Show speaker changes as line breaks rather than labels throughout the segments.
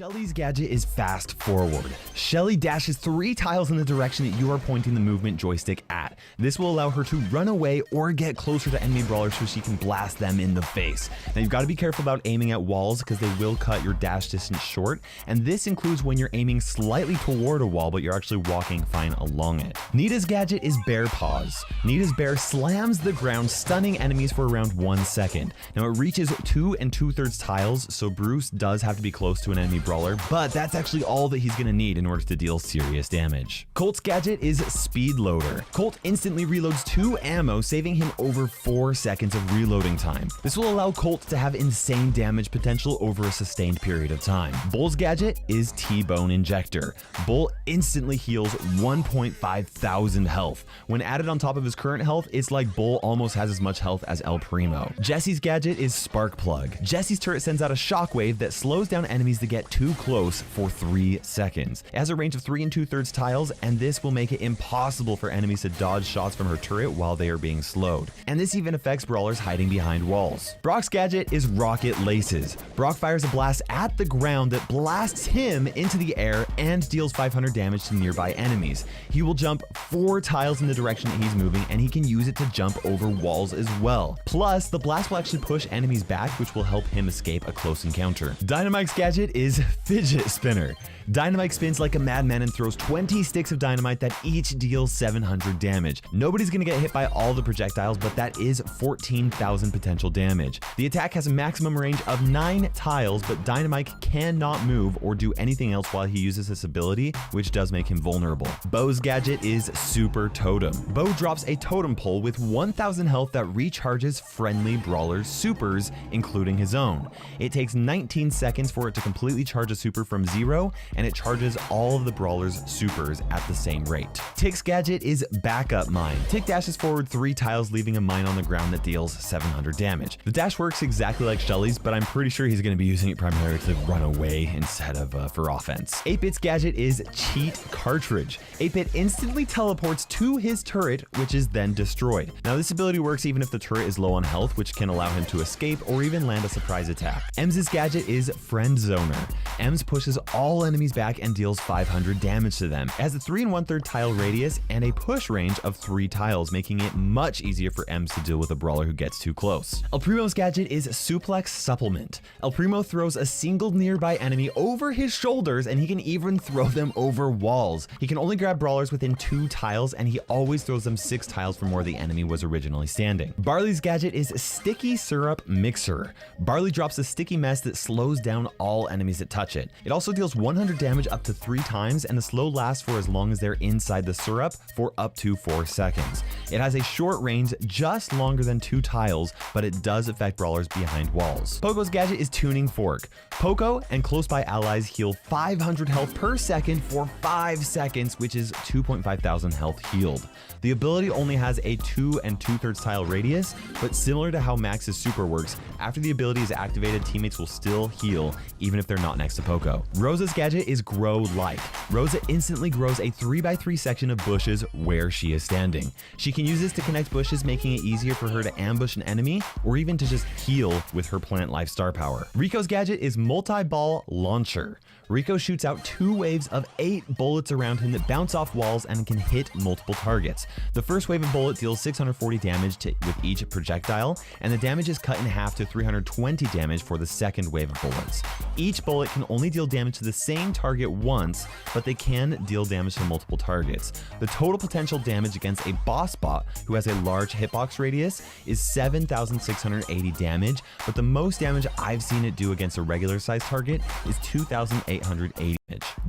Shelly's gadget is fast forward. Shelly dashes 3 tiles in the direction that you are pointing the movement joystick at. This will allow her to run away or get closer to enemy brawlers so she can blast them in the face. Now you've got to be careful about aiming at walls because they will cut your dash distance short, and this includes when you're aiming slightly toward a wall but you're actually walking fine along it. Nita's gadget is bear paws. Nita's bear slams the ground, stunning enemies for around 1 second. Now it reaches 2 2/3 tiles, so Bruce does have to be close to an enemy brawler, but that's actually all that he's gonna need in order to deal serious damage. Colt's gadget is Speed Loader. Colt instantly reloads 2 ammo, saving him over 4 seconds of reloading time. This will allow Colt to have insane damage potential over a sustained period of time. Bull's gadget is T-Bone Injector. Bull instantly heals 1.5 thousand health. When added on top of his current health, it's like Bull almost has as much health as El Primo. Jesse's gadget is Spark Plug. Jesse's turret sends out a shockwave that slows down enemies that get too close for 3 seconds. It has a range of 3 2/3 tiles, and this will make it impossible for enemies to dodge shots from her turret while they are being slowed. And this even affects brawlers hiding behind walls. Brock's gadget is Rocket Laces. Brock fires a blast at the ground that blasts him into the air and deals 500 damage to nearby enemies. He will jump 4 tiles in the direction that he's moving, and he can use it to jump over walls as well. Plus, the blast will actually push enemies back, which will help him escape a close encounter. Dynamite's gadget is Fidget Spinner. Dynamite spins like a madman and throws 20 sticks of dynamite that each deals 700 damage. Nobody's gonna get hit by all the projectiles, but that is 14,000 potential damage. The attack has a maximum range of 9 tiles, but Dynamite cannot move or do anything else while he uses this ability, which does make him vulnerable. Bo's gadget is Super Totem. Bo drops a totem pole with 1000 health that recharges friendly brawlers' supers, including his own. It takes 19 seconds for it to completely charge a super from 0, and it charges all of the brawlers' supers at the same rate. Tick's gadget is Backup Mine. Tick dashes forward 3 tiles, leaving a mine on the ground that deals 700 damage. The dash works exactly like Shelly's, but I'm pretty sure he's going to be using it primarily to run away instead of for offense. 8-Bit's gadget is Cheat Cartridge. 8-Bit instantly teleports to his turret, which is then destroyed. Now this ability works even if the turret is low on health, which can allow him to escape or even land a surprise attack. Ems's gadget is Friend Zoner. Ems pushes all enemies back and deals 500 damage to them. It has a 3 1/3 tile radius and a push range of 3 tiles, making it much easier for Ems to deal with a brawler who gets too close. El Primo's gadget is Suplex Supplement. El Primo throws a single nearby enemy over his shoulders, and he can even throw them over walls. He can only grab brawlers within 2 tiles, and he always throws them 6 tiles from where the enemy was originally standing. Barley's gadget is Sticky Syrup Mixer. Barley drops a sticky mess that slows down all enemies that touch it. It also deals 100 damage up to 3 times, and the slow lasts for as long as they're inside the syrup for up to 4 seconds. It has a short range, just longer than 2 tiles, but it does affect brawlers behind walls. Poco's gadget is Tuning Fork. Poco and close by allies heal 500 health per second for 5 seconds, which is 2.5 thousand health healed. The ability only has a 2 2/3 tile radius, but similar to how Max's super works, after the ability is activated, teammates will still heal even if they're not next to Poco. Rosa's gadget is Grow Light. Rosa instantly grows a 3x3 section of bushes where she is standing. She can use this to connect bushes, making it easier for her to ambush an enemy or even to just heal with her plant life star power. Rico's gadget is Multi-Ball Launcher. Rico shoots out 2 waves of 8 bullets around him that bounce off walls and can hit multiple targets. The first wave of bullets deals 640 damage with each projectile, and the damage is cut in half to 320 damage for the second wave of bullets. Each bullet can only deal damage to the same target once, but they can deal damage to multiple targets. The total potential damage against a boss bot who has a large hitbox radius is 7,680 damage, but the most damage I've seen it do against a regular sized target is 2,880 damage.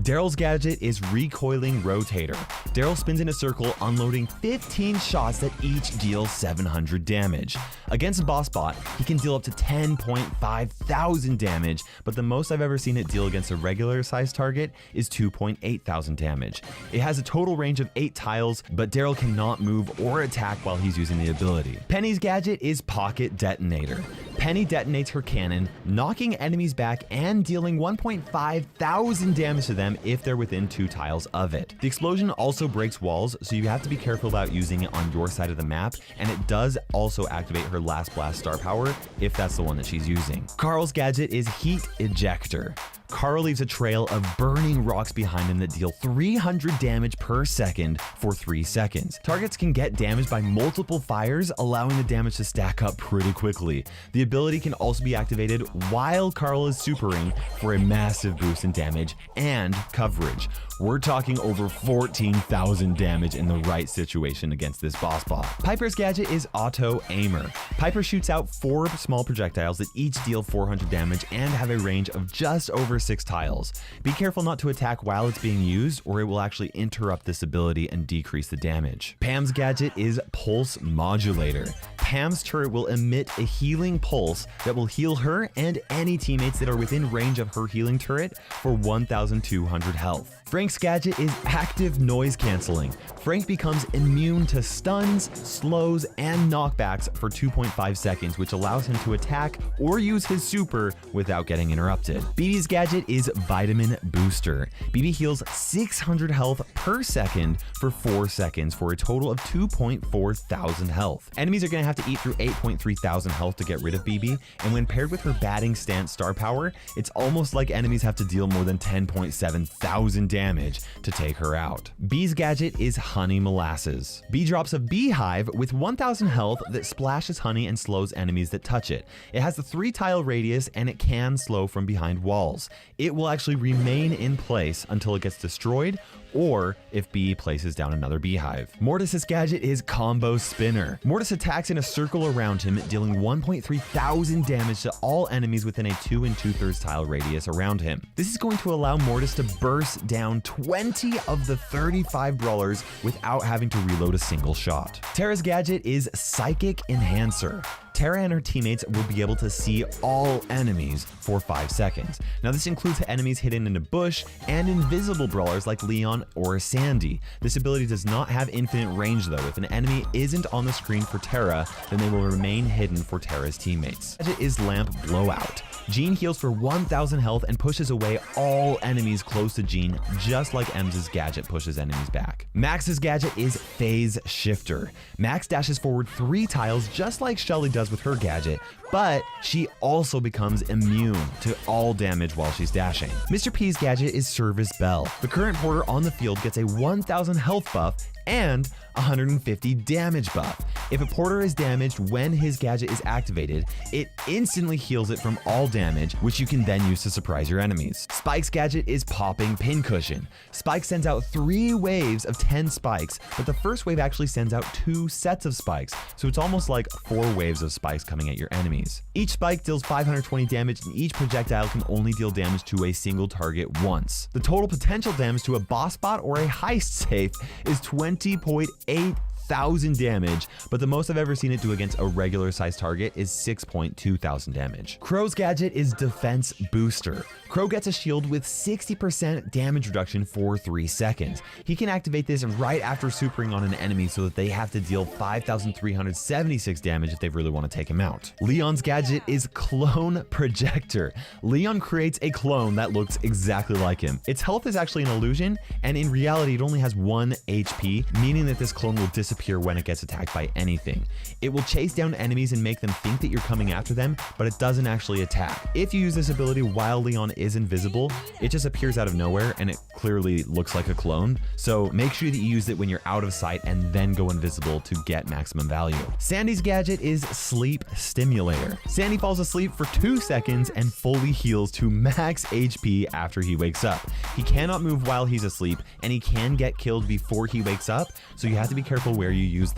Daryl's gadget is Recoiling Rotator. Daryl spins in a circle, unloading 15 shots that each deal 700 damage. Against a boss bot, he can deal up to 10.5 thousand damage, but the most I've ever seen it deal against a regular sized target is 2.8 thousand damage. It has a total range of 8 tiles, but Daryl cannot move or attack while he's using the ability. Penny's gadget is Pocket Detonator. Penny detonates her cannon, knocking enemies back and dealing 1.5 thousand damage to them if they're within 2 tiles of it. The explosion also breaks walls, so you have to be careful about using it on your side of the map, and it does also activate her last blast star power if that's the one that she's using. Carl's gadget is Heat Ejector. Carl leaves a trail of burning rocks behind him that deal 300 damage per second for 3 seconds. Targets can get damaged by multiple fires, allowing the damage to stack up pretty quickly. The ability can also be activated while Carl is supering for a massive boost in damage and coverage. We're talking over 14,000 damage in the right situation against this boss bot. Piper's gadget is Auto Aimer. Piper shoots out 4 small projectiles that each deal 400 damage and have a range of just over 6 tiles. Be careful not to attack while it's being used, or it will actually interrupt this ability and decrease the damage. Pam's gadget is Pulse Modulator. Pam's turret will emit a healing pulse that will heal her and any teammates that are within range of her healing turret for 1,200 health. Frank's gadget is Active Noise Cancelling. Frank becomes immune to stuns, slows, and knockbacks for 2.5 seconds, which allows him to attack or use his super without getting interrupted. BB's gadget is Vitamin Booster. BB heals 600 health per second for 4 seconds for a total of 2.4 thousand health. Enemies are going to have to eat through 8.3 thousand health to get rid of BB, and when paired with her batting stance star power, it's almost like enemies have to deal more than 10.7 thousand damage to take her out. B's gadget is Honey Molasses. B drops a beehive with 1000 health that splashes honey and slows enemies that touch it. It has a 3-tile radius and it can slow from behind walls. It will actually remain in place until it gets destroyed, or if B places down another beehive. Mortis's gadget is Combo Spinner. Mortis attacks in a circle around him, dealing 1.3 thousand damage to all enemies within a 2 2/3 tile radius around him. This is going to allow Mortis to burst down 20 of the 35 brawlers without having to reload a single shot. Tara's gadget is Psychic Enhancer. Tara and her teammates will be able to see all enemies for 5 seconds. Now this includes enemies hidden in a bush and invisible brawlers like Leon or Sandy. This ability does not have infinite range though. If an enemy isn't on the screen for Tara, then they will remain hidden for Tara's teammates. Gadget is Lamp Blowout. Jean heals for 1000 health and pushes away all enemies close to Jean, just like Em's gadget pushes enemies back. Max's gadget is Phase Shifter. Max dashes forward 3 tiles just like Shelly does with her gadget, but she also becomes immune to all damage while she's dashing. Mr. P's gadget is Service Bell. The current porter on the field gets a 1000 health buff and 150 damage buff. If a porter is damaged when his gadget is activated, it instantly heals it from all damage, which you can then use to surprise your enemies. Spike's gadget is Popping Pincushion. Spike sends out 3 waves of 10 spikes, but the first wave actually sends out 2 sets of spikes, so it's almost like 4 waves of spikes coming at your enemies. Each spike deals 520 damage, and each projectile can only deal damage to a single target once. The total potential damage to a boss bot or a heist safe is 20.8 thousand damage, but the most I've ever seen it do against a regular sized target is 6.2 thousand damage. Crow's gadget is Defense Booster. Crow gets a shield with 60% damage reduction for 3 seconds. He can activate this right after supering on an enemy so that they have to deal 5,376 damage if they really want to take him out. Leon's gadget is Clone Projector. Leon creates a clone that looks exactly like him. Its health is actually an illusion, and in reality it only has 1 HP, meaning that this clone will disappear when it gets attacked by anything. It will chase down enemies and make them think that you're coming after them, but it doesn't actually attack. If you use this ability while Leon is invisible, it just appears out of nowhere and it clearly looks like a clone, so make sure that you use it when you're out of sight and then go invisible to get maximum value. Sandy's gadget is Sleep Stimulator. Sandy falls asleep for 2 seconds and fully heals to max HP after he wakes up. He cannot move while he's asleep, and he can get killed before he wakes up, so you have to be careful where you use